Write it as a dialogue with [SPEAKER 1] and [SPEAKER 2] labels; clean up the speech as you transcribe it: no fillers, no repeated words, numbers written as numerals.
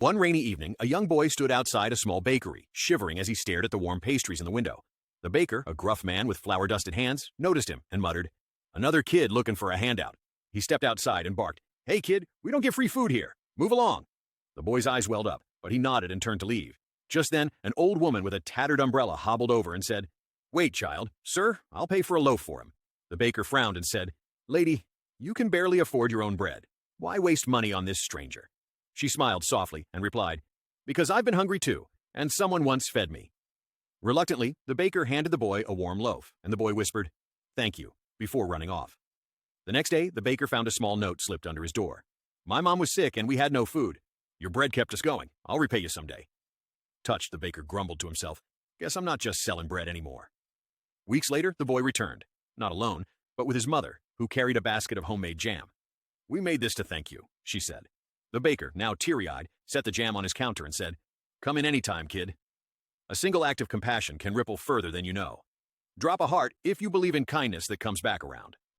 [SPEAKER 1] One rainy evening, a young boy stood outside a small bakery, shivering as he stared at the warm pastries in the window. The baker, a gruff man with flour-dusted hands, noticed him and muttered, "Another kid looking for a handout." He stepped outside and barked, "Hey kid, we don't get free food here. Move along." The boy's eyes welled up, but he nodded and turned to leave. Just then, an old woman with a tattered umbrella hobbled over and said, "Wait, child. Sir, I'll pay for a loaf for him." The baker frowned and said, "Lady, you can barely afford your own bread. Why waste money on this stranger?" She smiled softly and replied, "Because I've been hungry too, and someone once fed me." Reluctantly, the baker handed the boy a warm loaf, and the boy whispered, "Thank you," before running off. The next day, the baker found a small note slipped under his door. "My mom was sick and we had no food. Your bread kept us going. I'll repay you someday." Touched, the baker grumbled to himself, "Guess I'm not just selling bread anymore." Weeks later, the boy returned, not alone, but with his mother, who carried a basket of homemade jam. "We made this to thank you," she said. The baker, now teary-eyed, set the jam on his counter and said, "Come in any time, kid." A single act of compassion can ripple further than you know. Drop a heart if you believe in kindness that comes back around.